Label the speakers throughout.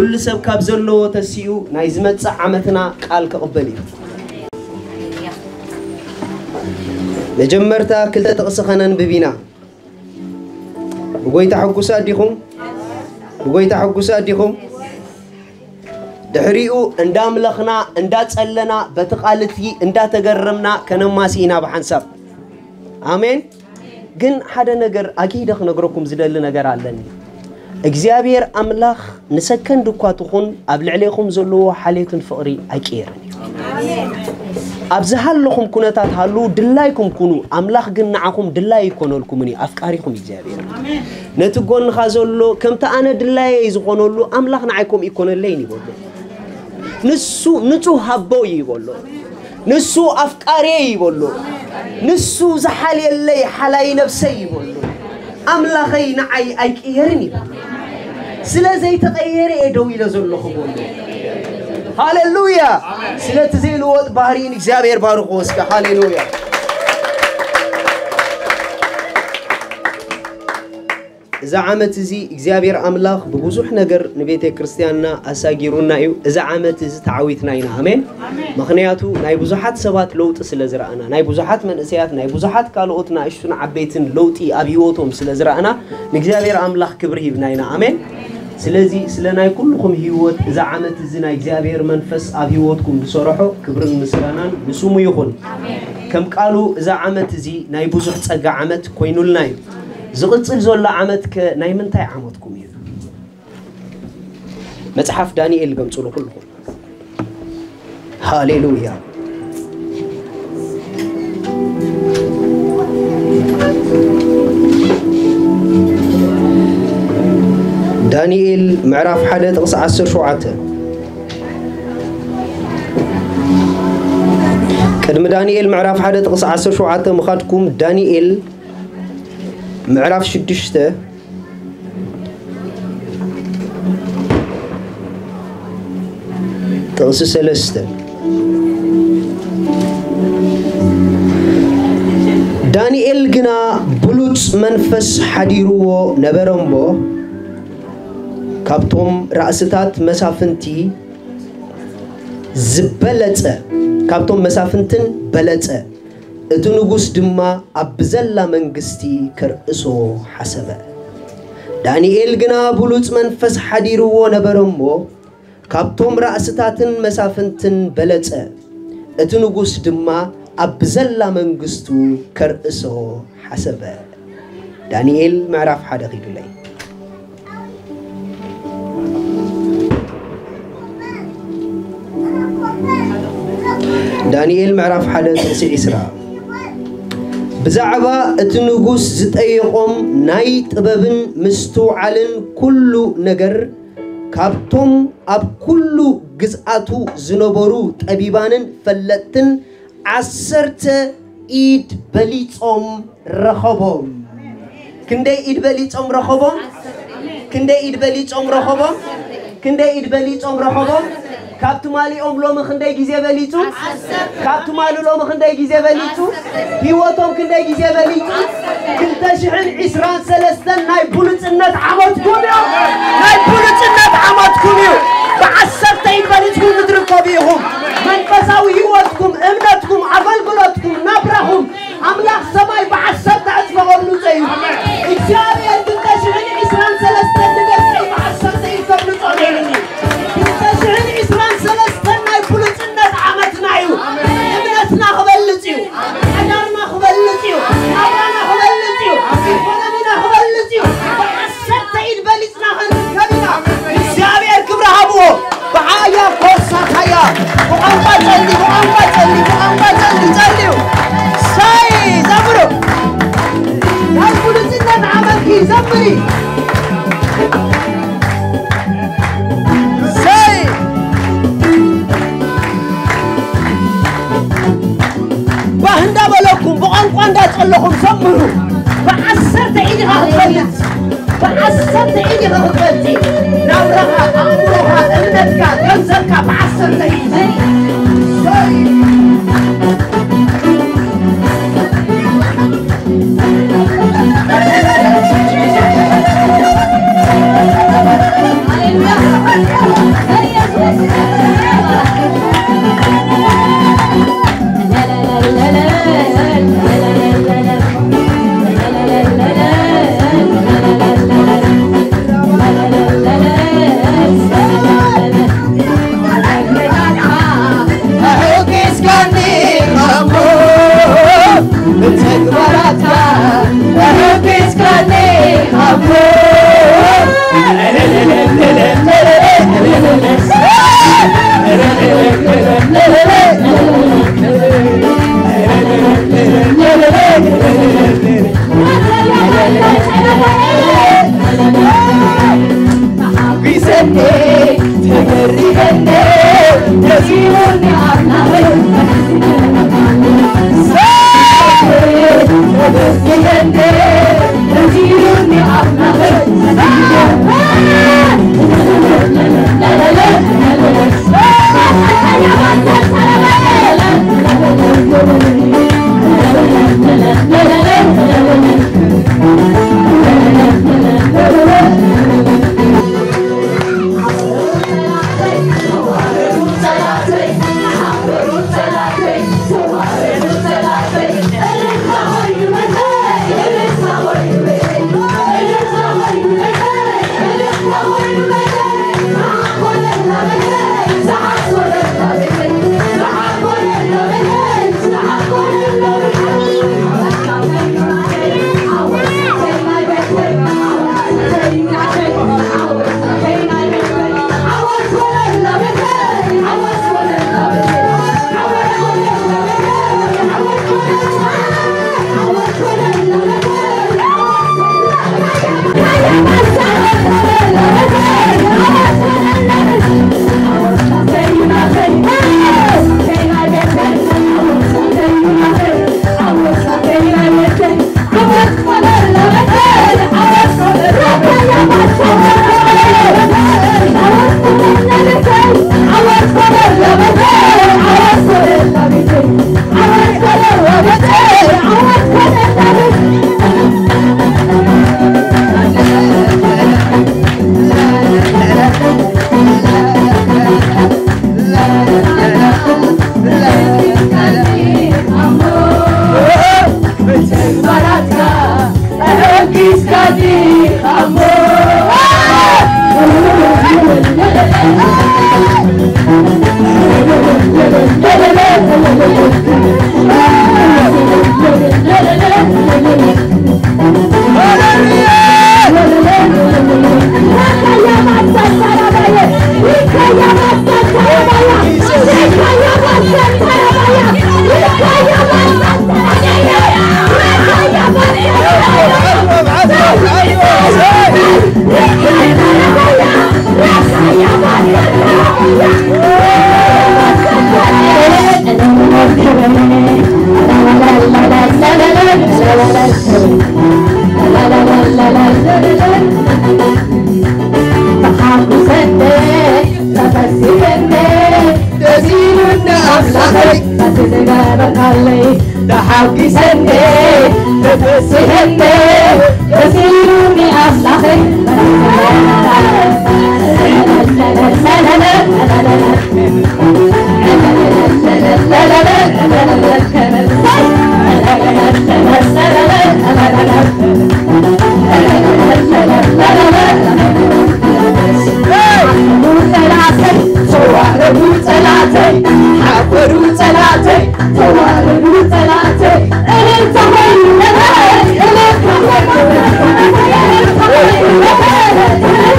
Speaker 1: كل سب كابزلو تسيو نايزمت عمتنا قال كقبلي لجمرتا كل تقصخنا ببينا بقوي تحقوسا ديكم بقوي تحقوسا ديكم دحريو اندام لخنا اندات سألنا بتقالتي اندات تقرمنا كنماسينا بحنساب آمين جن حدا نجر أكيد خنا نجركم زدل نجر علني إجزابير أملاخ نسكن دكاتكم قبل عليكم زلوا حالة فقري أكيرني أبزهل لكم كنتات هلو دلايكم كونوا أملاخ جن نعكم دلاي يكونوا لكمني أفكاركم إجزابير نتقول خازلو كم تأنا دلاي يزقونوا له أملاخ نعكم يكون الليني برضه نسو هبوي يقولوا نسو أفكاري يقولوا نسو زحالي اللي حلاي نفسي يقولوا أملاخي نعي أيكيرني سلازي تغيري إدوي لزلو خبولو هاليلويا سلازيلو بحرين إجزابير باروخوسك هاليلويا إذا عمت زي إجزابير أملاخ بوزوح نجر نبيت كريستياننا أساجيرونا إيو إذا عمت زي تعويتنا هنا آمين مخنياتو ناي بوزوحات سبات لوت سلزرعنا ناي بوزوحات من أسيات ناي بوزوحات كالوتنا إشتنا عبيتن لوتي أبيوتهم سلزرعنا إجزابير أملاخ كبره بناينا آمين سلازي سلناي كلكم هيوت إذا عمت زي ناي إجزابير منفس أبيوتكم بصراحة كبر المسرانان بسومو يخون كم قالوا إذا عمت زي ناي بوزوح تسقى عمت كوينو لنايو زغتصل زولا عمتك نايمنتاي عمتكم يو مصحف دانيال قمصلو كلكم هاليلويا دانيال معرف حدا تقص 10 شوعته قدم دانيال معرف حدا تقص 10 شوعته مخاطكم دانيال معرف شدشته تقص سلسته دانيال جنا بلوت منفس حديرو نبرمبو كابتوم رأستات مسافنتي زبلته كابتوم مسافنتن بلته اتنقص دما أبزلا منقستي كرئسو حسبه دانيال جنا بلوت منفس حديرو نبرمو كابتوم رأستاتن مسافنتن بلته اتنقص دما أبزلا منقستو كرئسو حسبه دانيال معرف حدا غيدو لي دانيال معرف حدا تنسي إسراء بزعبا اتنقوس زتأيقوم ناي طببن مستوعلن كلو نجر كابتوم أب كلو جزءاتو زنبرو طبيبانن فلتن عسرت إيد بليتهم رخبهم كندا إيد بليتهم رخبهم كندا إيد بليتهم رخبهم كندا إيد بليتهم رخبهم كابتو مالي لو مخندي جزء بليتو كابتو مالو لو مخندي جزء بليتو هيوتهم كندي جزء بليتو كنت شحن عسران سلستن ناي بولت النت عمتكم يو ناي بولت النت عمتكم يو بعسرت عيد بليتكم مدركوا بيهم من فساوي هيوتكم امنتكم عقلقلتكم نبرهم أملاك سماي بعسرت عزفهم نزيو إجابي أنت شحن عسران سلستن نبرسي بعسرت عيد بليتو سلستنا يبولت الناس عمتنا يو ابنتنا خبلتيو حجرنا خبلتيو أبانا خبلتيو ولمنا خبلتيو وحسرت عيد بلتنا خنكبنا إجابي الكبر هبوه بعايا قصة خيا وأنقى جلي وأنقى جلي وأنقى جلي جليو ساي زمرو يبولت الناس عمتكي زمري بهندا بلوكم بقنقان داتلكم سمروا بعسرت عيدي غلط بعسرت عيدي غلطتي نورها أمرها ابنتك كنزلك بعسرت عيدي هاليلويا
Speaker 2: Hey!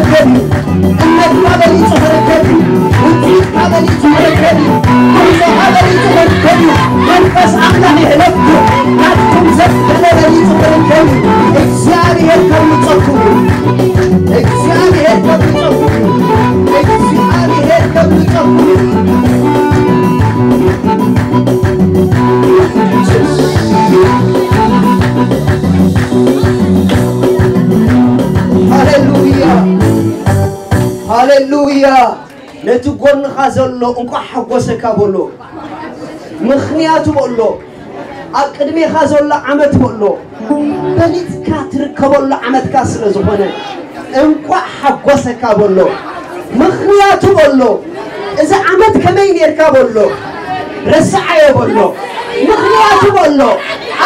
Speaker 1: خركبي إنك قابلي خركبي وتيك قابلي خركبي كل قابلي خركبي منفس أخلع يهلبكو ناتكم زب قابلي خركبي إكسياري هركب يتصفوكو إكسياري هركب يتصفوكو إكسياري هركب يتصفوكو هاليلويا نتقول خازلو انكو حقوسك بولو مخنياتو بولو اقدمي خازلو عمت بولو بليت كاتر كبولو عمت كاسل زبونه انكو حقوسك بولو مخنياتو بولو اذا عمت كمين يركا بولو رسعي بولو مخنياتو بولو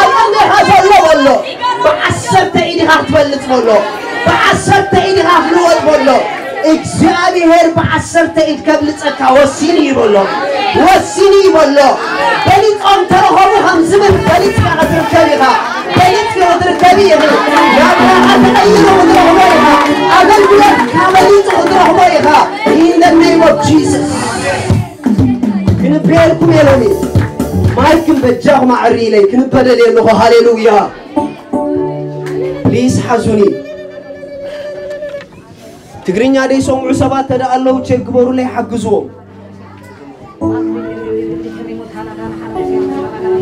Speaker 1: اقدمي خازلو بولو بعسرت ايدي هات بلت بولو بعسرت ايدي هات نوت بولو እግዚአብሔር በ10 ኢድ ከብልጸካ ወሲኒ ይበሎ ወሲኒ ይበሎ በሊጾም ተረኸቡ ከምዝብል በሊጽ ከትርከቢኻ በሊጽ ከትርከቢኻ ያብራሃ ተቀይሮ ወድረኸቦይኻ አገልግሎት ካበሊጽ ወድረኸቦይኻ in the name of Jesus ክንቤልኩም የሎኒ ማይክም በጃኹ ማዕሪ ኢለይ ክንበደል የለኹ ሃሌሉያ ፕሊዝ ሓዙኒ تقرين يا دي سوم عصابات تدا الله وتشكبروا لي حجزوهم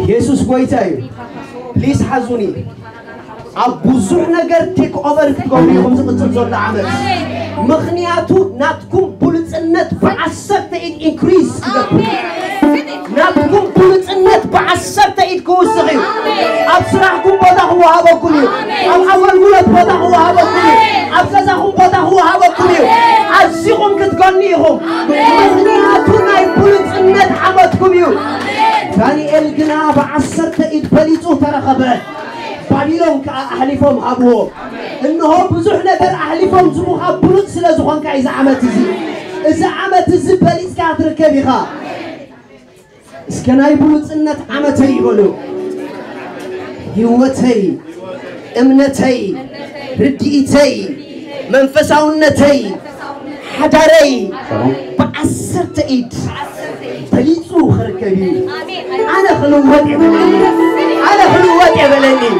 Speaker 1: يسوع قويتاي بليز حزوني أبوزوح نجار تيك أوفر تقوليهم زقتزول عمل مخنياتو ناتكم بولت النت بعشرة إيد إنكريس ناتكم بولت النت بعشرة إيد كوسعي أبصرحكم بدا هو هذا كله أو أول ولد بدا هو هذا كله أبصرحكم بدا هو هذا كله أزيهم كتغنيهم مخنياتو ناي بولت النت عمتكم يو ثاني الجنا بعشرة إيد بليتو ترى خبر بابيلون كأحلفهم أبوه إنه بزح نجار أحلفهم زموها بولت سلازوخان كإذا عمت زي إذا عمت زي بليت كاتر كبيخا اسكناي بولت إنت عمتي يقولوا هوتي امنتي رديتي منفساونتي حداري بعسرت إيد بليتو خركبي أنا خلوات يبلني أنا خلوات يبلني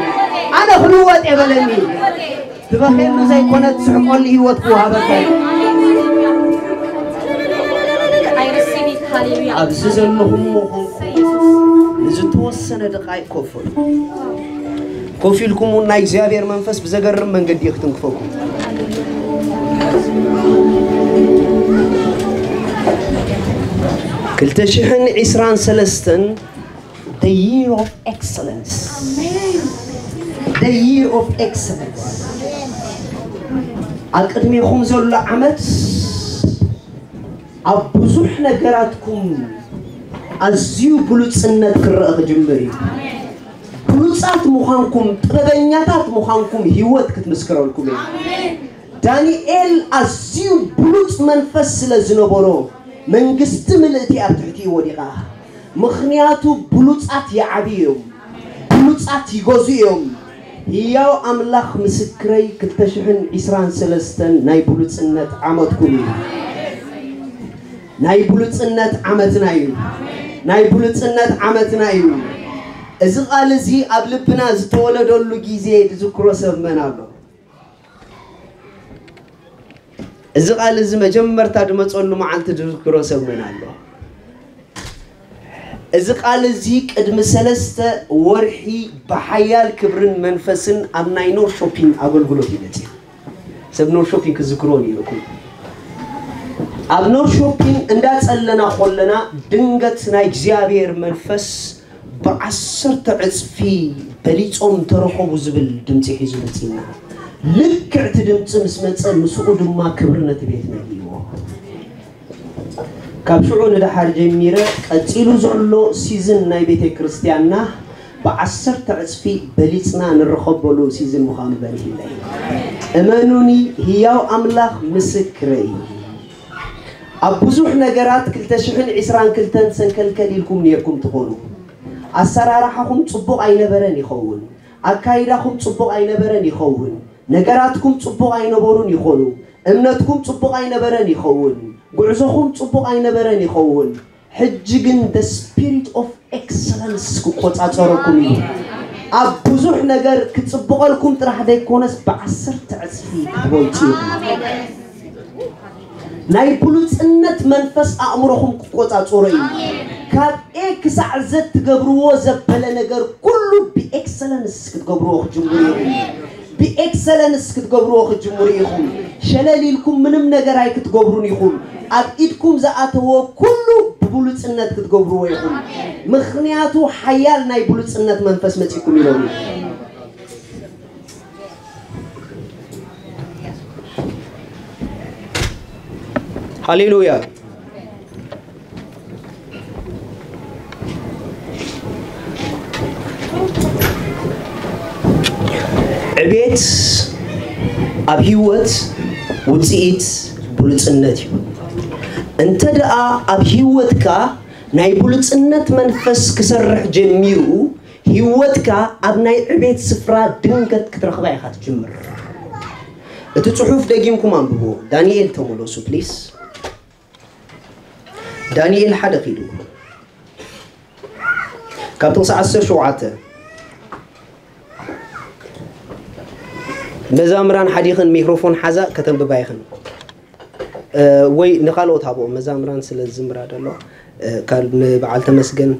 Speaker 1: أنا خلوات يبلني تبغى إنه زي كونت سحقون لي هوتكوها بكاي أبزز اللهم نزتوسنا دقائق كفر كفيلكم وناي زيابير منفس بزجر من قد يختنكفوكم كلتشحن عسران سلستن the year of excellence the year of excellence القدمي خمزول لعمت أبوزوح نجاراتكم أزيو بلوتسنة كرأة جمبري بلوتسات مخانكم تغنياتات مخانكم هيوت كتمسكروا لكم دانيال أزيو بلوتس منفس لزنبورو من قستم التي أتحتي وديقا مخنياتو بلوتسات يعبيهم بلوتسات يغوزيهم هياو أملاخ مسكري كتشحن عسران سلستن ناي بلوتسنة عمدكم ناي بلوتسنة عمتنا يو ناي بلوتسنة عمتنا يو إذا قال زي قبل بنا زتولد اللو جيزي تذكروا سبمنا له إذا قال زي مجمر تادم تقولوا ما عن تذكروا سبمنا له إذا قال زي قدم سلسة ورحي بحيال كبرن منفسن أبناينور شوبين أقول قولوا كده سبنور شوبين كذكروني لكم أبنور شوبين اندات ألنا خلنا دنجت نايجزيابير منفس بعصر تعزفي بليت ترحب زبل دمتي حزبتنا لك اعتدمت مسمت مسعود ما كبرنا تبيتنا ليوه كابشعون ده حال جميرة أتيلو زعلو سيزن ناي بيت كريستيانا بعصر تعزفي بليتنا نرخب بلو سيزن مخام بني الله أمانوني هياو أملاخ مسكري أبوزوح نجارات كلتشحن عسران كلتن سنكل كليلكم نيكم تخونوا السرارحكم تصبوا أي نبرن يخون أكايدكم تصبوا أي نبرن يخون نجاراتكم تصبوا أي نبرون يخونوا أمنتكم صبغ أي نبران يخون قعزكم صبغ أي نبران يخون حججن the spirit of excellence كقط أتركم أبوزح نجار كتصبغ لكم ترى حدا يكونس بعصر تعزفي كبوتي نايبولوس إنت منفس أمرهم قط أتوري كاب إكسع زت تجبروه زبالة نجار كله بإكسلنس كتجبروه جمهورية بإكسلنس كتجبروه جمهورية خون شلالي لكم منم نجار هاي كتجبروني خون أبيدكم زعتوا كله ببولوس إنت كتجبروه خون مخنياتو حيال نايبولوس إنت منفس متيكم يلوني هاليلويا عبيت أبهيوت وتسيت بولت النتيو أنت دعا أبهيوتك ناي بولت النت منفس كسرح جميرو هيوتك أبناي عبيت سفرة دنقت كترخباي خات جمر التصحف دقيمكم أنبهو دانيال تمولوسو بليس دانيال حدا خيدو كابتن سعسر شوعاته مزامران حديقن ميكروفون حزا كتم ببايخن وي نقالو تابو مزامران سل الزمرا دلو كان بعال تمسجن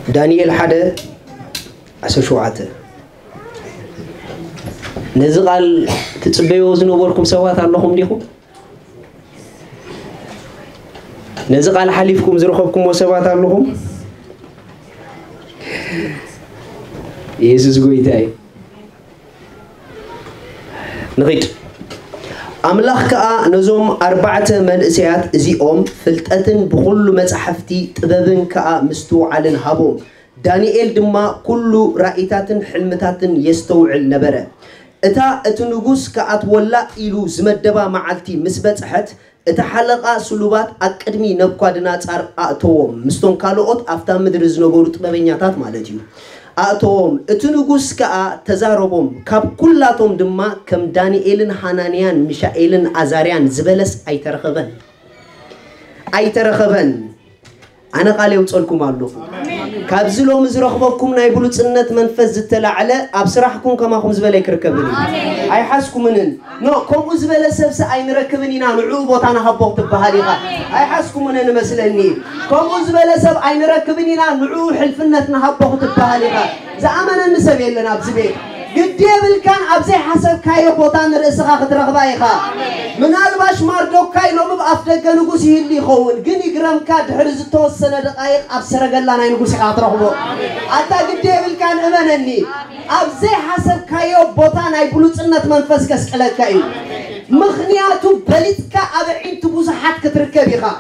Speaker 1: دانيال حدا عسر شوعاته نزقال تتصبيو زنوبركم سوات اللهم ديكم نزقال حليفكم زرخبكم وسوات اللهم يسوع قويتاي نغيد أملاك نزوم 4 منسيات زيوم فلتأتن بكل مصحفتي طببن كا مستوعلن هابوم دانيال دما كل رأيتات حلمتات يستوعل نبره اتا اتنغوس كاتولا إلو زمدبا معلتي مسبصحت اتا حلقه سلوبات اقدمي نبقادنا صار اتوم مستون كالوت افتا مدر زنبورو طببኛታት ማለት እዩ አቶም እትንጉስ ከአ ተዛረቦም ካብ ኩላቶም ድማ ከም ዳንኤልን ሃናንያን ሚሻኤልን አዛርያን ዝበለስ አይተረኸበን አነ ቃል ይውጽልኩም አለሁ ካብዝሎም ዝረኽበኩም ናይ ብሉጽነት መንፈስ ዝተላዕለ ኣብ ስራሕኩም ከማኹም ዝበለ ይክርከብኒ ኣይሓስኩምንን ኖ ከምኡ ዝበለ ሰብስ ኣይንረክብን ኢና ንዑ ቦታና ሃቦክ ትበሃል ኢኻ ኣይሓስኩምንን መስለኒ ከምኡ ዝበለ ሰብ ኣይንረክብን ኢና ንዑ ሕልፍነትና ሃቦክ ትበሃል ኢኻ ዝኣመነኒ ሰብ የለን ኣብዚ ቤት قديبل كان أبزي حسب كاي بوتان رئيسها خطرخبا إخا من الباش ماردوك كاي لوم بأفدق نقوسي اللي خون قني قرام كاد حرز توسنا دقائق أبسر قلنا نقوسي خطرخبا أتا قديبل كان أمنني أبزي حسب كاي بوتان أي بلوت إنت منفس كسكلا كاي مخنياتو بلتك أبعين تبوزحات كتركبي إخا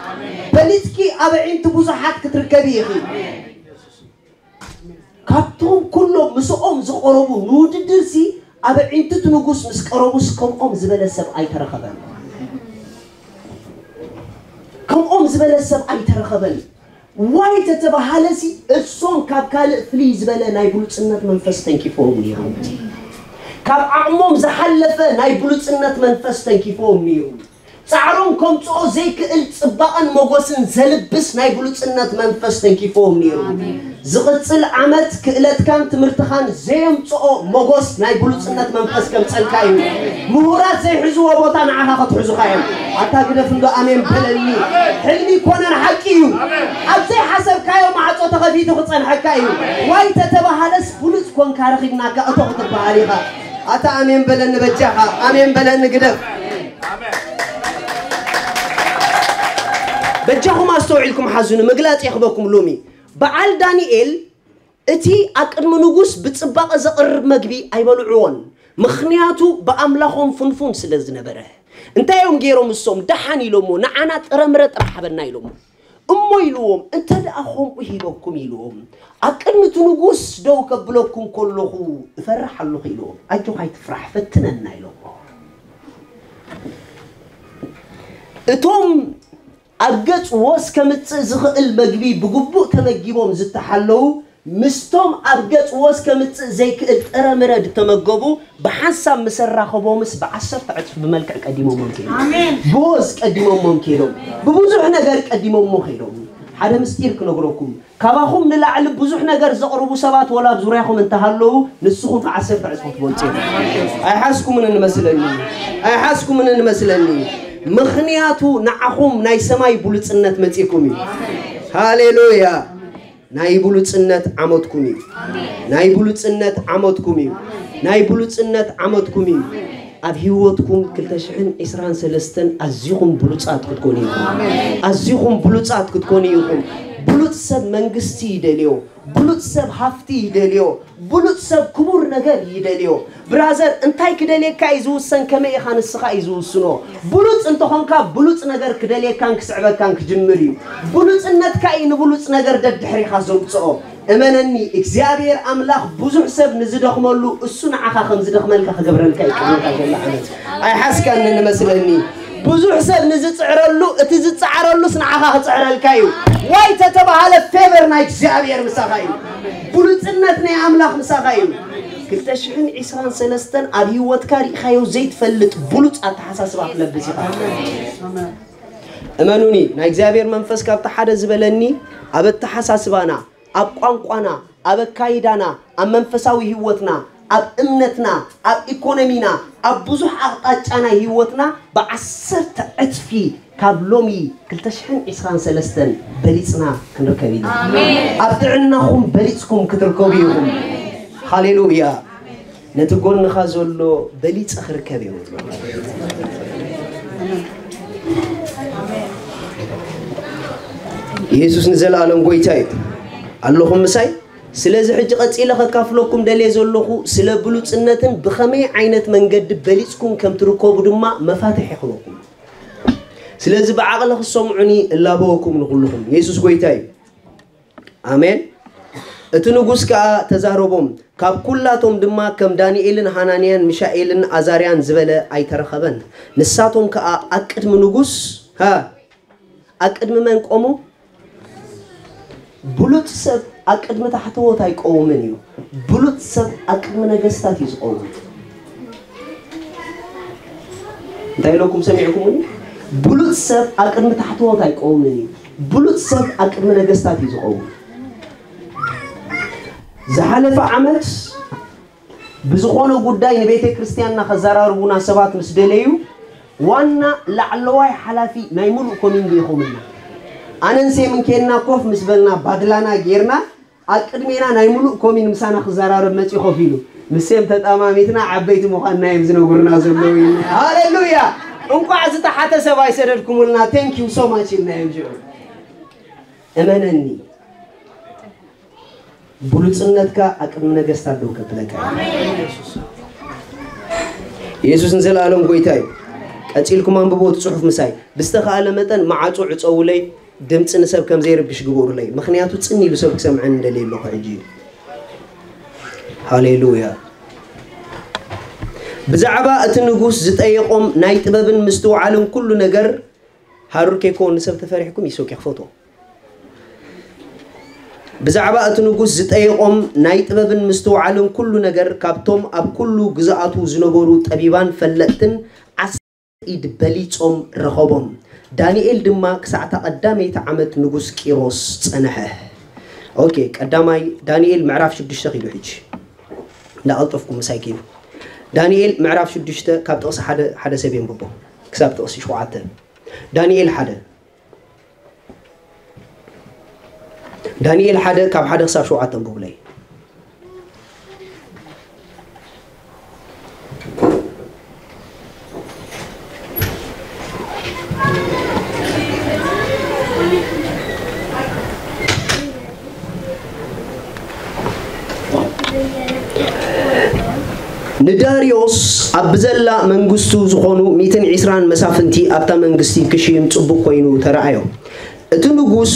Speaker 1: بلتكي أبعين تبوزحات كتركبي إخي كابتون كله مسؤوم زقربو نود درسي أبى أنت تنقص مسكربوس كم زبالة سب أي ترخبان كم زبالة سب أي ترخبان وايد تتبع هالسي الصون كاب كال فلي زبالة نايبلوت سنة منفس تنكي فوقني كاب عموم زحلفة نايبلوت سنة منفس تنكي فوقني تعرون كم تو زيك الصباقن موجسن زلبس نايبلوت سنة منفس تنكي فوقني زغتل عمت كإلت كان تمرتخان زيم تو موجس نايبلوت سنة منفس كم تسلكايو مهورات زي حزو وبوطان عها خط حزو خايم عتا كده فندو أمين بلني حلمي كونن حكيو أبزي حسب كايو مع تو تغفيتو خطسان حكايو واي تتبع هلس بلوت كون كارخينا كأتو خطب بعليها عتا أمين بلن بجاها أمين بلن قدف بجاهم استوعلكم حزون مقلات يخبكم لومي بعال دانيال اتي اقدم نغوس بصباق زقرب مغبي ايبلعون مخنياتو باملاخهم فنفون سلازنبره انت يوم غيرهم الصوم دحان يلومو نعنا طرمره طرحبنا يلومو امو يلوم انت داخهم يهيبكم يلوم اقدم نغوس دو كبلكم كلخو فرح الله يلوم اجو هاي تفرح فتننا يلوم اتوم أجت واس كمت زغل مجبي بجبو تمجيبهم زت حلو مستم أبجت وس كمت زي كأرى مرد تمجبو بحسب مسرة خبومس بعشر تعرف بملك قديمه ممكن بوز قديمه ممكن ببوزح نجار قديمه ممكن هذا مستير كنقولكم كواهم نلعل بوزح نجار زقربوا سبات ولا بزوريهم انتهلوا نسخهم عشر تعرف ممكن أي حاسكم من المسلني أي حاسكم من المسلني مخنياتو نعهم ناي سماي بولت سنة متيكمي هاليلويا ناي بولت سنة عمودكمي ناي بولت سنة عمودكمي ناي بولت سنة عمودكمي أبهيوتكم كلتشحن إسران سلستن أزيهم بولتات كتكوني أزيهم بولتات كتكوني بولت سب منجستي يدليو بولت سب هفتي يدليو بولت سب كبور نجار يدليو برازر انتاي كدليك كايزو سن كما يخان السخا يزو سنو بولت انت خنكا بولت نجار كدليك كان كسعبه كان كجمري بولت انت كاين بولت نجار ددحري خازوصو امنني اكزابير املاح بوزح سب نزدخملو اسن عخا خم زدخملك خغبرلك يقبلك جل عنت اي حسكن نمسلني بوزح سب نزصعرلو اتزصعرلو سنعخا خصعرلكايو واي تتبهال فيفر نايك اكزابير مسخاي بولتنتنا املاح مسخاي كلتشحن عسران سلستن أبيوت كاري خيو زيت فلت بلوت أتحساسبها لبسيها أمانوني نايجزابير منفس كابت حدا زبلني أبت تحساسبانا أب قانقوانا أب كايدانا أب منفساوي هيوتنا أب إمنتنا أب إيكونومينا أب بزح أغطاجانا هيوتنا بعسر تعتفي كابلومي كلتشحن عسران سلستن بليتنا كنركبينا أبدعناهم بليتكم كتركبيهم هاليلويا نتقول نخازلو بليت آخر كبير يسوع نزل على قويتاي اللهم مساي سلازح جقت إلى كافلوكم دليل زلخو سلا بلوت سنتن بخمي عينة من قد بليتكم كم تركوا بدما مفاتيح خلوكم سلازب عقله الصمعني الله بوكم نقول لهم يسوع قويتاي آمين اتنوغوس كا تزاربهم كاب كلاتهم دما كم دانييلن حنانيان ميشائيلن ازاريان زبله ايترخبن نساتهم كا اقدم نوغوس ها اقدم من قومو بلوت سب اقدم تحتوت ايقومن يو بلوت سب اقدم نغستات يزقوم دايلوكم سمعكم بلوت سب اقدم تحتوت ايقومن بلوت سب اقدم نغستات يزقوم زحلف عمت بزخونه قداي نبيت كريستياننا خزاراربونا سبات مسدليو وانا لعلواي حلافي نايمولو كومين بيخومنا انا نسي من كينا كوف مسبلنا بادلانا غيرنا اقدمينا نايمولو كومين مسانا خزارارب مصي خوفيلو مسيم تطاماميتنا عبيت مخان نايم زنغورنا زلوي هاليلويا انكو عزت حتى سباي سددكم لنا ثانك يو سو ماتش نايم جو امنني بلوتسنتك أكمل نجستار دوك بلك يسوع نزل عليهم قويتاي أتيلكم عن ببوت صحف مساي بستخال متن معاتو عتصولي دمت نسب كم زير بيش جبور لي مخنياتو تسني لسبك سمعن دليل الله عجيب هاليلويا بزعبا أتنقوس زت أيقوم نايت بابن مستوى عالم كل نجر هارور كيكون نسب تفرحكم يسوق يخفوتو بزعبا أتنقوس زت أيقوم نايت بابن مستوى عالم كل نجر كابتوم أب كل جزءاتو زنبورو تبيبان فلتن عسيد بليتهم رخبهم دانييل دما كساعة قدامي تعمت نقوس كيروس صنحه اوكي قدامي دانييل معرف شدشته خيلو حج لا ألطفكم مساكين دانييل معرف شدشته كاب تقص حدا سبين ببو كساب تقص شوعته دانييل حدا دانييل حدا كاب حدا كساب شوعته ببولي نداريوس أبزلا منجستو زخونو 120 مسافنتي أبتا منجستي كشيم تصبو كوينو ترعيو اتنوغوس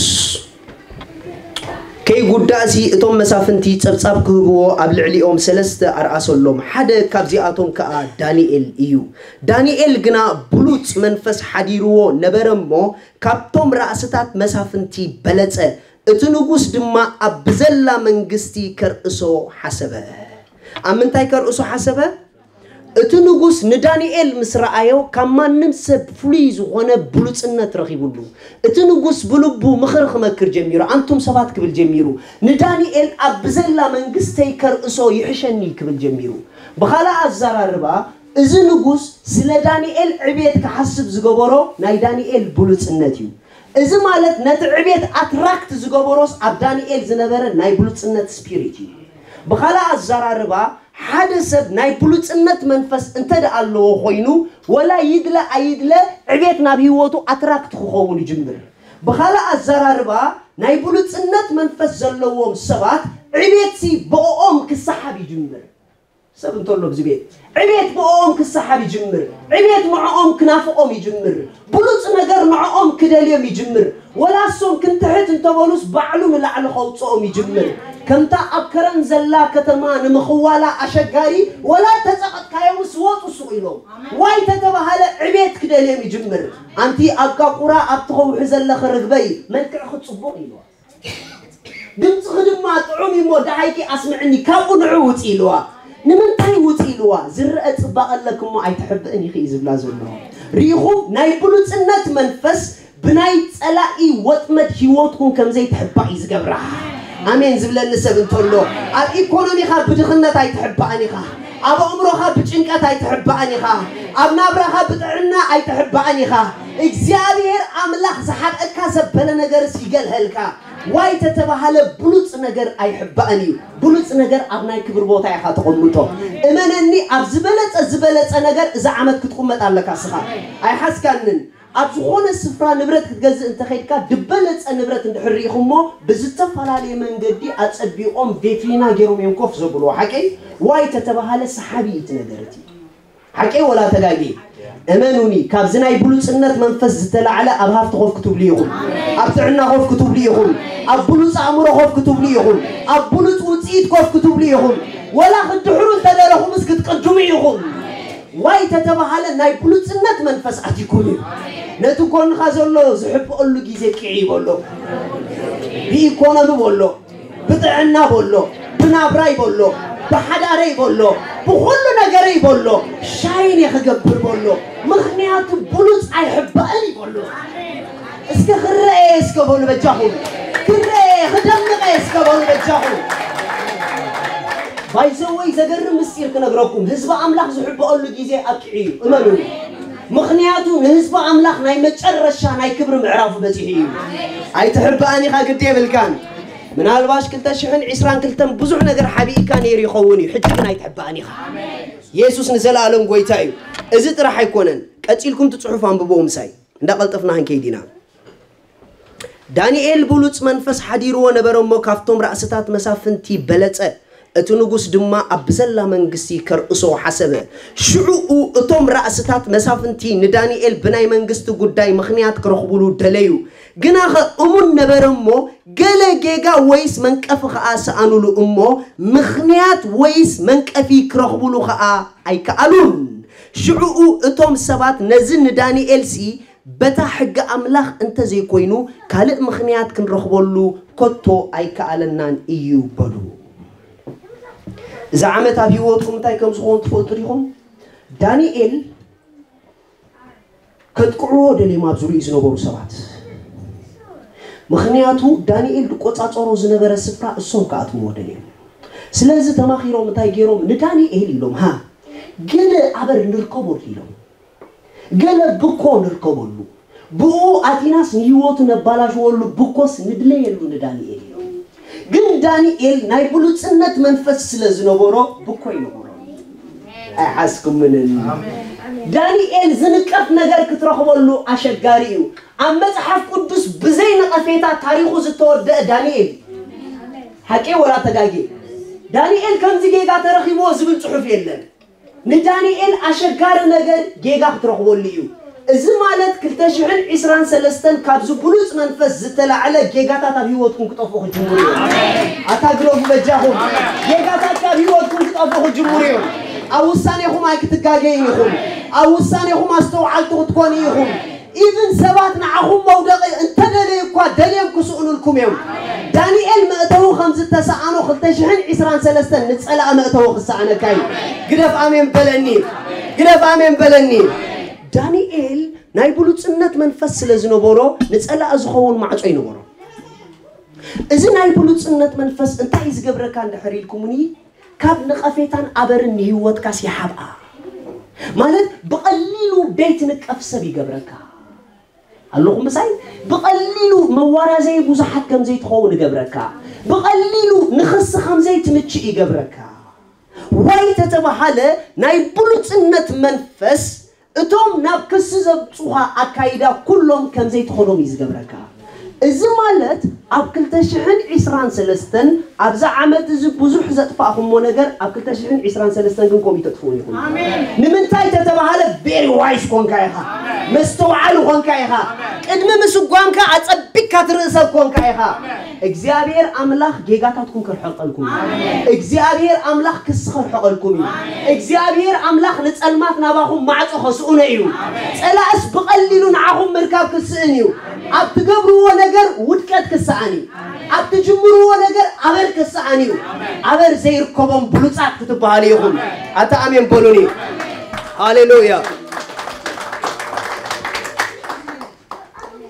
Speaker 1: كي قداسي اتوم مسافنتي تصبصاب كهبو أبلعليهم سلسة أرأسولهم حدا كابزياتهم كا دانييل إيو دانييل قنا بلوت منفس حديرو نبرمو كابتوم رأستات مسافنتي بلتة اتنقوس دما أبزلا منقستي كرأسو حسبه أمنتاي كرأسو حسبه اتنقوس ندانيال مسرعيو كمان نمسب فليز وانا بلوت سنة رخيبولو اتنقوس بلوبو مخرخ مكر جميرو أنتم سبات كبل جميرو ندانيال أبزلا منقستي كرأسو يحشني كبل جميرو بخالا الزراربا إذا نقوس سلا دانيال عبيت كحسب زقبرو ناي دانيال بلوت سنتيو إذا مالت نتعبيت أتراكت زقبروس أب دانيال زنبرا ناي بلوت سنت سبيريتي بخالا الزراربا حدث ناي بلوت سنت منفس انتدى الله خوينو ولا يدلا أيدلا عبيت نبيوتو أتراكت خوون يجمر بخالا الزراربا ناي بلوت سنت منفس زلوهم سبات عبيت سي بقوم كالصحابي يجمر سبب نطلب زبيت عبيت بقوم كالصحابي يجمر عبيت معهم كنافقهم يجمر بلوت نجر معهم كداليهم يجمر ولا صوم كنت حيت انت بولوس بعلو من لعل خوصهم يجمر كمتا أبكرن زلا كتمان مخوالا أشجاري ولا تزقت كايو سوات وسويلهم واي تتبهلا عبيت كداليهم يجمر أنتي أبكا قرا أبتخو حزلا خرقبي ملك أخذ صبوني لوا دمت خدمات عمي مو دعايكي أسمعني كابو نعوت إلوا نمن تايوت إلوا زرقت بقى لكم ما تحب أني خيز بلازم لهم ريخو نايبلوت سنة منفس بنايت ألاقي وطمت هيوتكم كم زي تحب عيز قبرح آمين زبلا النسب انتولو أب إيكونومي خاب بدخلنا تاي تحب عني خا أب عمره خاب بجنكا تاي تحب عني خا أب نابرا خاب بتعنا أي تحب عني خا إكزيابير أملاخ زحاب أكاسب بلا نجرس يقال هلكا واي تتبهال بلوت نجر أي حب عني بلوت نجر أبناي كبر بوتا يا خاطقون متو إمانني أب زبلت نجر إذا عمد كتقومت على كاسخا أي حس كانن أبزخون السفرة نبرت كتجز أنت خيرك دبلت النبرت عند حريهم مو بزتفعل عليه من جدي أتصبيهم ديفينا جيروم ينكف زبلوا حكي واي تتبهال الصحابي تنادرتي حكي ولا تلاقي أمانوني كابزنا يبلو سنة منفذ تلعلى أبهاف تخوف كتب ليهم أبتعنا خوف كتب ليهم أبلوس عمره خوف كتب ليهم أبلوس وتيت خوف كتب ليهم ولا خد حرون تدارهم مسكت قدوميهم واي تتبهال ناي بلو سنة منفذ أتيكوني نتكون خازلو زحب قلو جيزي كعي بولو بيكونا بولو بطعنا بولو بنابراي بولو بحداري بولو بكل نجاري بولو شاين يخجبر بولو مخنيات بلوز أي حباني بولو اسك خرّي اسك بولو بجاهون خرّي خدم نقى اسك بولو بجاهون بايزوي زجر مسير كنا جربكم هزب أملاخ زحب قلو جيزي أكعي أمانوني مخنياتو نهزب أملاخ ناي متشرشة ناي كبر معراف بتيحيو أي تحباني خاقدي بالكان من هالباش كلتا شحن عسران كلتا بزح نقر حبيب كان يريخوني حتى كنا يتحباني خا يسوس نزل عليهم قويتايو إزت راح يكونن أتيلكم تتصحف عن بابوهم ساي نقل طفنا هن كيدينا دانيال بولوت منفس حديرو ونبرم مكافتهم رأستات مسافنتي بلت اتنقوس دما أبزلا منقسي كرأسو حسبه شعو اتوم رأستات مسافنتي ندانيال بناي منقستو قداي مخنيات كرخبولو دليو جناخ أمون نبرمو قال جيجا ويس منك أفخا سأنولو أمو مخنيات ويس منك أفي كرخبولو خا أي كألون شعو اتوم سبات نزل ندانيال سي بتا حق أملاخ انت زي كوينو كالق مخنيات كن رخبولو كتو أي كألنان إيو بلو زعمت أبيوتكم تايكم زغون تفوتريهم دانيال كتقعو دلي مابزولي إزنوبرو سبات مخنياتو دانيال دقوطات أروز نبرا السفرة الصوم كاتمو ودليم سلازة تماخيروم تايجيروم ندانيال لهم ها قال عبر نركبو لهم قال بكو نركبو له بقو أتيناس نيوتو نبالاش ولو بكوس ندلي له ندانيال لهم قل دانيال نايبولو تسنت منفس سلازة نبورو بكو ينبورو أحسكم من دانيال زنكف نجار كترخبو له أشجاريو أما صحف قدس بزين قفيتا تاريخه زتور دانيال حكي ولا تجاجي دانيال كم زي جيجا ترخيبه زبل صحف يلن ندانيال أشجار نجار جيجا ترخبو ليو إذا مالت كلتا شحن عسران سلستن كابزو بلوز منفس زتلا على جيجا تابيوتكم كتافوه الجمهورية أتاجروا بمجاهم جيجا تابيوتكم كتافوه الجمهورية أو سانيهم هاي كتجاجيهم أو سانيهم استوعلتوا تكونيهم إذن سبات معهم موضع انت قا دليم كسؤن لكم يوم دانيال مأتوه 523 نتسأل مأتوه خسعنا كاي قرف آمين بلني قرف آمين بلني دانيال نايبلو تسنت منفس لزنبورو نتسأل أزخون مع عطوي نبورو إذا نايبلو تسنت منفس انت عايز قبرك عند حري الكوموني كاب نقفيتان عبرن هيوت كاسي حبقى مالت بقليلو بيتنك أفسبي قبرك اللهم ساي بقليلو موارا زي بوزحات كم زي تخون قبرك بقليلو نخص خم زي تمتشي قبرك واي تتبحالة نايبلو تسنت منفس اتوم ناب كسزب صوها أكايدا كلهم كم زي تخونهم يزقبرك إذا مالت أبكل تشحن عسران سلستن أبزع عمد بوزح زت فاهم ونجر أبكل تشحن عسران سلستن كم يتدفون يكون نمن تاي تتبعها بيري وايش كون كايها مستوعل كون كايها إدم مسوقان كا أتصبك كترسل كون كايها إجزابير أملاخ جيجاتات كون كرحق لكم إجزابير أملاخ كسخ حق لكم إجزابير أملاخ نتسلمات نباهم معت خسؤون أيو ألا أسبق الليلون عهم مركب كسئنيو أبتقبروا ونجر ودكت كسعني أبتجمروا ونجر أبر كسعنيو أبر زير كوبم بلوتات كتب عليهم أتا أمين بولوني هاليلويا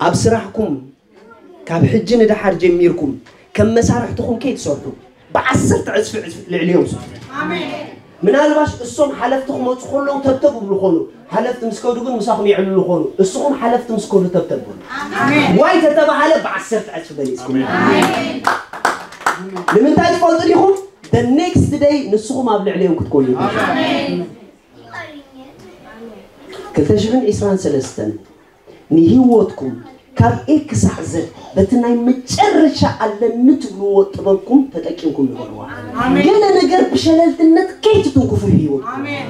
Speaker 1: أبصرحكم كاب حجن دحر جميركم كم مسارحتكم كيت صورتوا بعسر تعزف العليوم صورتوا آمين من الباش الصوم حلفتكم وتخلون تبتبوا بلخونو حلفت مسكودكم مساخم يعلو لخونو الصوم حلفت مسكودو تبتبوا آمين واي تتبع على بعسر تعزف بليسكم آمين لمن تعرف فاضليهم the next day نسخهم قبل عليهم كتقولوا آمين كلتشغن إسران سلستن نهيوتكم كاب إكس حزن بتناي متشرشة على نتبلو طبكم تتأكلكم الغلوة جينا نجر بشلالة النت كي تتوقف الهيوت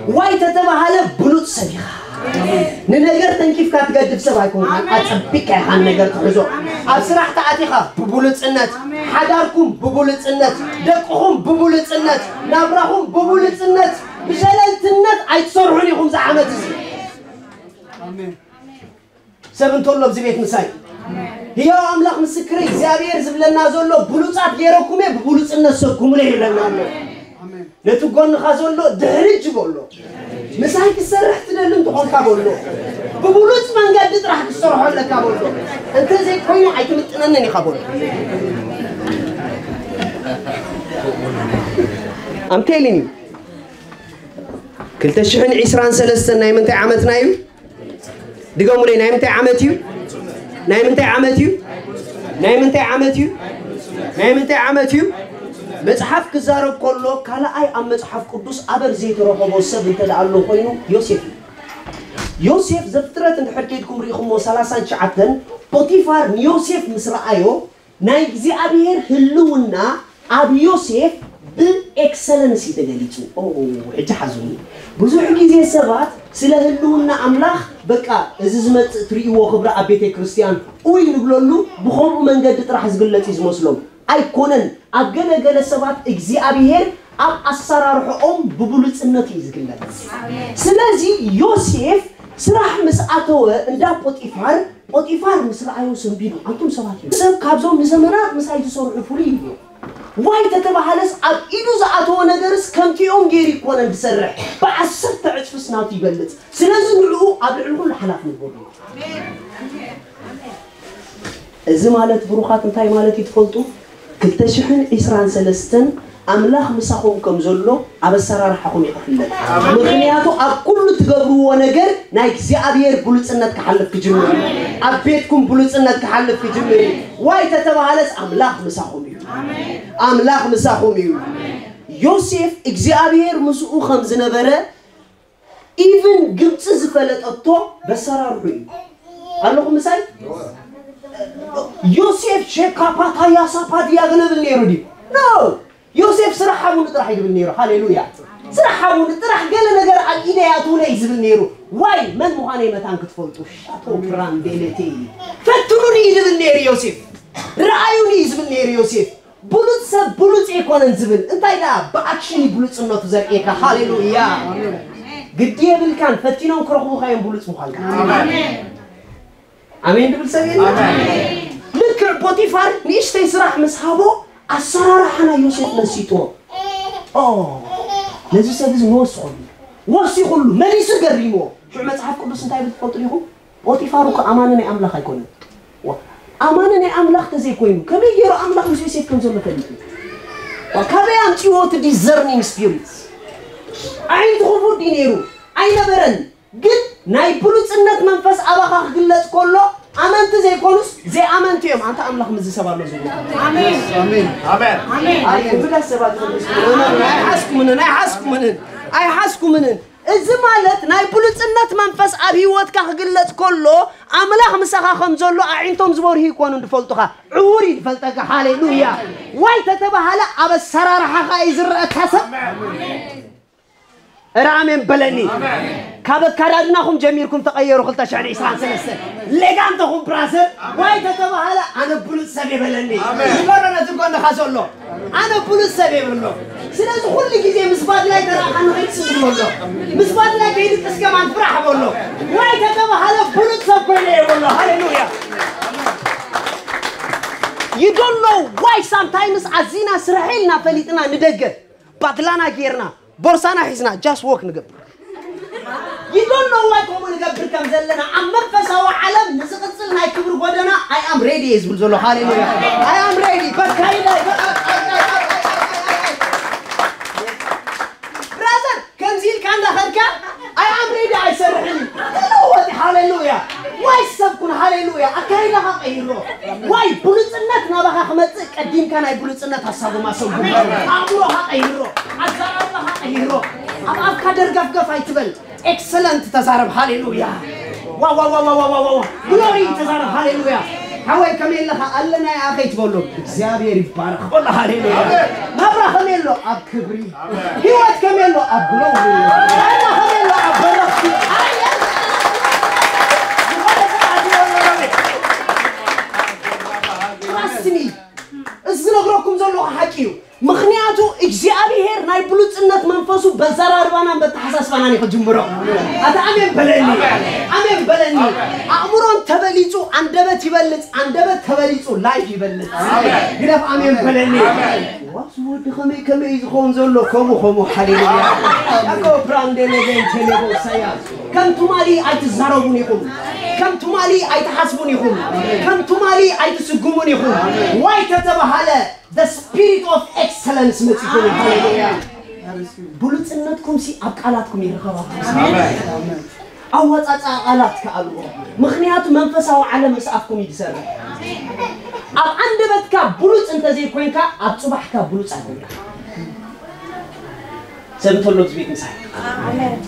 Speaker 1: واي تتبع على بلوت سبيخة ننجر تنكيف كات قد بسبعكم أتبكي عن نجر تحزو أبصراح تعاتيخة ببلوت النت حداركم ببلوت النت دقهم ببلوت النت نبرهم ببلوت النت بشلالة النت عيتصرحون يخم زحمة زي آمين سبن طلب زبيت مساي هي أملاك مسكري زابير زبلنا زولو بلوصات غيركم ببلوص النسكم ليه لنا نتقون خازولو دهرج بولو مساي تسرح تدلن تقول كابولو ببلوص من قد راح تسرح لك كابولو انت زي كوين عيتمتننني كابولو I'm telling you كلتا شحن عسران سلسل ناي منتي عمتنايو دقوم لي نايمتي عمتيو نايمتي عمتيو نايمتي عمتيو نايمتي عمتيو مصحف كزارب كله كلا أي أم مصحف قدوس أبر زيت روحه بوسب انت دعلو خوينو يوسف زفترة انت حكيتكم ريخم وثلاثة شعبتن بوتيفار يوسف مسرعيو نايك زي أبير هلونا أبي يوسف بالإكسلنسي تقاليتو حجة حزوني بزوح جيزي السبات سلا هلونا أملاخ بقى إزمت تريو خبرة أبيتي كريستيان وين نقولوا بخوم من قد ترح زقلتي زمسلم أي كونن أبجنا جل السبات إجزي أبيهر أب أسرار حقهم ببلوت النتي زقلت سلازي يوسف سرح مسأتوه عند بوتيفار مسرعيو سنبينو أنتم سباتيو سب كابزو مزمرات مسأي تصور فوريو واي تتبعالس أب إيدو زعاتو نجرس كم تيوم جيري كونا بسرح بعسر تعرف سناتي بلت سلازم نلقو قبل العلوم الحلاف نبودو إذا مالت بروخات انتاي مالت يتفلتو كلتشحن إسران سلستن أملاخ مساخون كم زلو أبا السرار حقوم يقفلت مخنياتو أب كل تقبرو ونجر نايك زي أبير بلوت سنة كحلف كجمري أب بيتكم بلوت سنة كحلف كجمري واي تتبعالس أملاخ مساخون أملاك مساخوميو يوسف إجزابير مسؤول خمس نبرة even قلت زفلت الطو بسرار روي اللهم مساي يوسف شكابات يا صفات يا غنب النيرو دي no يوسف صراحة حاول ترح يجيب النيرو هاليلويا صراحة حاول ترح قال نجر عقيدة يا طولة يجيب النيرو واي من مهاني متان كتفلتو شاتو برانديلتي فتلوني يجيب النيرو يوسف رأيوني يجيب النيرو يوسف بلوت إيكون نزبل أنت إذا بأكشني بلوت إنه تزرع إيكا هاليلويا قد يبل كان فتينا وكرهوا خايم بلوت مخالك آمين آمين دبل سبيل لك بوتيفار نيشتي سراح مسحابو السرارة حنا يوسف نسيتو لازم سادس وصي كله مليس قريمو شو مصحف قدس انت بتفوت ليهم بوتيفار أمانة أملاخ يكون أمانة أملاخ تزي كوينو كم يجرو أملاخ مش يسيف كم زول مكانيكو وكابي أمتي وات discerning spirits أين تخوفو دينيرو أين برن قد ناي بلوت سنة منفس أباخ قلت كله أمانت زي كونس زي أمانت يوم أنت أملاخ مزي سبار نزول آمين آمين آمين آمين بلا سبار نزول أي حاسكم منن الزمالت ناي بلوت سنة منفس أبي واتك قلت كله أملاخ مسخا خمزولو أعينتم زبور هي كونو دفلتوها عوري دفلتك هاليلويا واي تتبه هلا أبا السرار حقا يزر أتحسب رامين بلني كابت كارادناكم جميلكم تغيروا خلطة شعر إسران سلسة لقانتكم براسر واي تتبه هلا أنا بلوت سبي بلني يقولنا تبقى نخازولو أنا بلوت سبي بلنو سلاز كل كذي مسبات لا ترى أنا غير سبلو مسبات لا كيد تسكم عن فرح بقوله واي تتبه هلا بلوت سبي والله هاليلويا You don't know why sometimes أزينا سرحيلنا فليتنا ندقة بدلنا غيرنا بورسانا حزنا just walk نقبر You don't know why كم نقبر كم زلنا أما فسوا علم نسقطنا يكبر بدنا I am ready يزبل زلوا هاليلويا I am ready بكايدا brother كم زيل كان دخلك I am ready I سرحني هاليلويا واي سبكون هاليلويا أكايدا هقيرو واي بلوتنا نبغى خمسة قديم كان أي بلوتنا تصابوا ما سووا أمره هقيرو أزار الله هقيرو أب كدر قف أيتبل excellent تزارب هاليلويا واو واو واو واو واو glory تزارب هاليلويا هواي كمل لها ألنا يا أخي تقولوا زابير يبارك والله هاليلويا ما برا كمل له أب كبري هيوات كمل له أب glory أنا كمل له أب بركتي راسني الزنقركم زلوا حكيو مخنياتو إجزابيهر ناي بلوت إنك منفسو بزرار بانا بتحساس بانا يخجمبرو هذا أمين بلني أمرون تبليتو عندبت يبلت عندبت تبليتو لايف يبلت قرف أمين بلني واسود خمي كمي يزخون زلو كمو حليليا أكو براندي لغين تليبو سياس كم تمالي أيتزاربون يخون كم تمالي أيتحاسبون يخون كم تمالي أيتسقمون يخون واي تتبهاله the spirit of excellence متكون هاليلويا بلوت إنكم سي أبقالاتكم يرخواكم آمين أوات أتقالات كألو مخنيات منفسه وعلم مسافكم يدسر أب عندبتك بلوت أنت زي كوينك أب صبحك بلوت أكوينك سمتولو تبيك مساعد آمين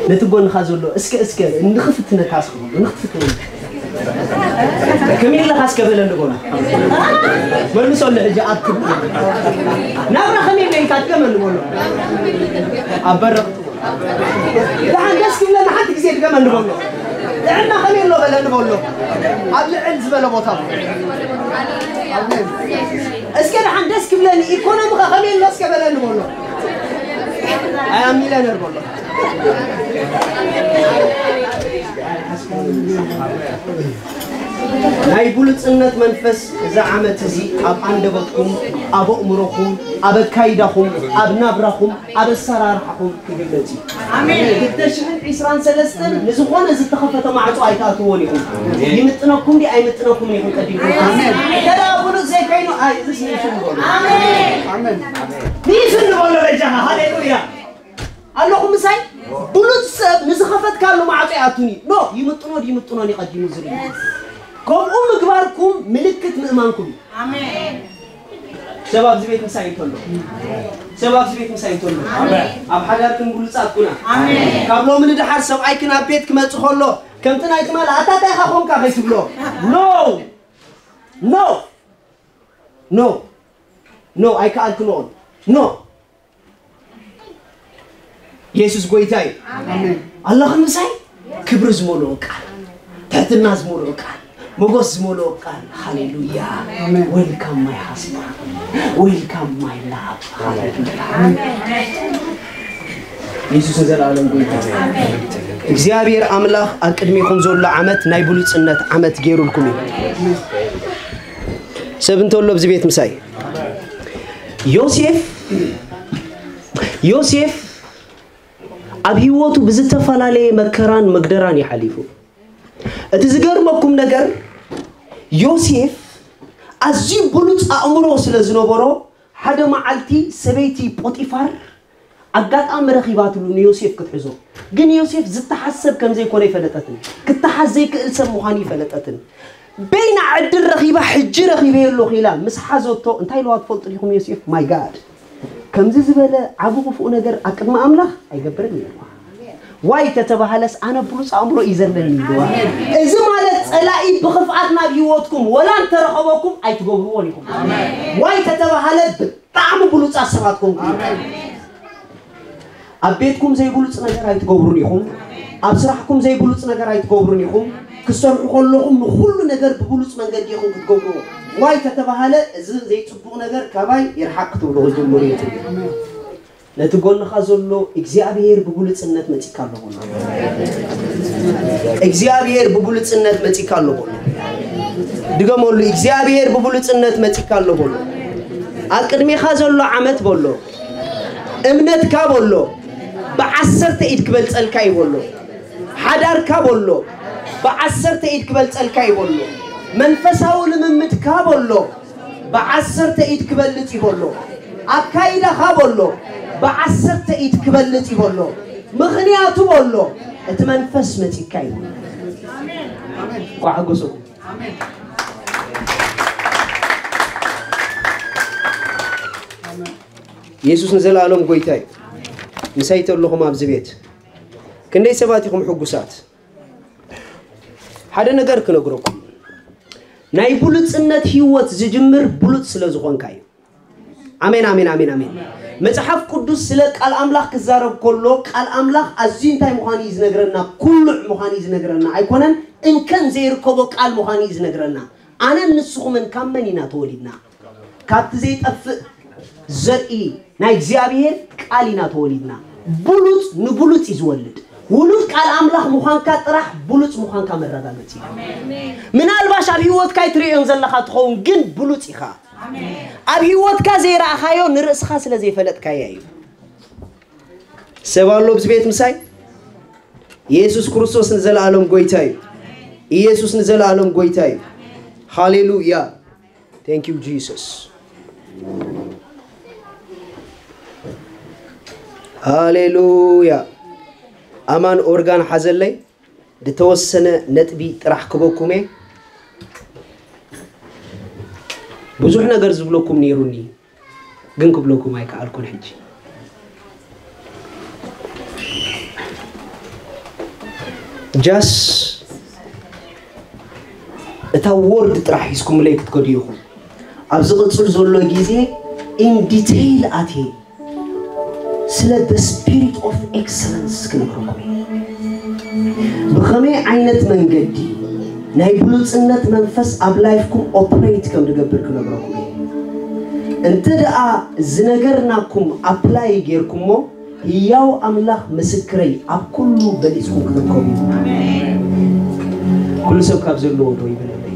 Speaker 1: نتبون نخازولو اسك نخفتنا كاسخو نخفتنا كمين الله خاص كبل نقوله ما نسول الحجات نبرة خمين ليكات كمان نقوله أبرق لحن جالس كنا لحن تكسير كمان نقوله لحنا خمين لو بلا نقوله قبل عز بلا بطل اسكن لحن جالس كنا يكون مخ خمين لاس كبل نقوله أيام ميلانر نقوله هاي بولت إنك منفس زعمت زي أب عندبتكم أب أمركم أب كيدكم أب نبركم أب السراركم كجلتي. آمين. تكتشفن عسران سلستن نزقون إذا تخفت معتو أيتاتونيهم. يمتناكم دي أي متناكم يكون كديكم. آمين. كذا بولت زي كينو أي زي شنو. آمين. آمين. نيجي نقول رجعها هاليلويا. اللهم ساي بولت سب نزخفت كارلو معتو أيتوني. لا يمتنوني قديمو زري. كم كباركم ملكة مأمانكم. آمين. شباب زبيت مساعين تولو. شباب زبيت مساعين تولو. آمين. أب حجاركم بولس أكونا. آمين. قبله من الدحر سب أيكنا بيت كم تخلو كم تنايت مال أتى خاهم كافي سبلو. No. I can't clone. No. يسوع قويتاي. آمين. الله مساعي كبر زمولوك. تحتنا زمولوك. مغوس مولوك هاليلويا welcome my husband welcome my love هاليلويا يسوع زال على القوي እግዚአብሔር አምላክ አቅድሜኩም ዘሎ ዓመት ናይ ብሉጽነት ዓመት ገይሩልኩም እዩ ሰብንተሎ በዝቤት ምሳይ ዮሴፍ ኣብ ህይወቱ ብዝተፈላለየ መከራን መግደራን ይሓሊፉ እቲ ዝገርመኩም ነገር ዮሴፍ ኣዝዩ ብሉጽ ኣእምሮ ስለ ዝነበሮ ሓደ መዓልቲ ሰበይቲ ጶጢፋር አጋጣሚ ረኺባትሉ ዮሴፍ ክትሕዞ ግን ዮሴፍ ዝተሐሰብ ከምዘይ ኮነ ይፈለጠትን ክትሐዘይ ክእልሰብ ምዃን ይፈለጠትን በይና ዕድል ረኺባ ሕጂ ረኺበ የሎ ኺላ ምስ ሓዘቶ እንታይ ለዋ ትፈልጡ ዲኹም ዮሴፍ ማይ ጋድ ከምዚ ዝበለ ዓቡ ክፉእ ነገር አቅድመ ኣምላኽ ኣይገብርን ኢልዋ ዋይ ተተባሃለስ ኣነ ብሉጽ ኣእምሮ ይዘለኒ ኢልዋ እዚ ማለት ጸላኢ ብኽፍኣት ናብ ህይወትኩም ወላ እንተረኸበኩም ኣይትገብርዎን ኢኹም ዋይ ተተባሃለ ብጣዕሚ ብሉጻት ሰባት ኮንኩም أبيتكم زي بلوص نجار هيتجبرون يخون أبصراحكم زي بلوص نجار هيتجبرون يخون كسروا كلهم كل نجار ببلوص من قد يخون تجبرون واي تتبهله زي تبغون نجار كباي يرحق تقولوا هذول مريض لا تقول نخازلو إجزابير ببلوص النت ما تكلمون إجزابير ببلوص النت ما تكلمون دقمولو إجزابير ببلوص النت ما تكلمون أكرمي خازلو عمت بولو امنت كابولو بعسرت ايد كبلت الكاي بولو حدار كابولو بعسرت ايد كبلت الكاي بولو منفساو لممت كابولو بعسرت ايد كبلت يبولو اكايدا كابولو بعسرت ايد كبلت يبولو مغنياتو بولو اتمنفس متي كاي بولو امين وعقوسو امين يسوع نزل عليهم قويتاي نسيت لهم أبز بيت كندي سباتكم حجوسات هذا نجار كنا جروكم ناي بلوت سنة هيوت زجمر بلوت سلازقون كاي آمين آمين آمين آمين متحف قدوس سلك الأملاك كزارب كله الأملاك أزين تاي مخانيز نجرنا كل مخانيز نجرنا أيقونن إن كان زير كوبك المخانيز نجرنا أنا نسخ من كم منينا تولدنا كابت زيت زرعي نايجزابير قالينا تولدنا بلوت نبلوت يزولد ولوت قال أملاك مخانكا طرح بلوت مخانكا مرغامتي من الباش أبي هوت كاي تريون زلخا تخون جن بلوت إخا أبي هوت كا زي راخايو نرأس خاص لزي فلت كايايو سبالو بزبيت مساي يسوس كريستوس نزل عالم قويتاي يسوس نزل عالم قويتاي هاليلويا thank you Jesus هاليلويا أمان أورغان حزل لي دتوسنا نتبي راح كبوكمه بزوحنا جرز بلوكم نيروني جنك بلوكم هيك عالكون حجي جاس تاورد راح يسكم ليك تقديهم أبزغل زلزلو جيزي in detail أتي سلا the spirit of excellence كنبركم بخمي عينت من قدي ناي بلوت سنة منفس أبلايفكم operate كم دقبر كنبركم انت دعا زنقرناكم أبلاي غيركمو هياو أملاح مسكري أب كله بليسكم كنبركم كل سوكاب زلو ودوي بلي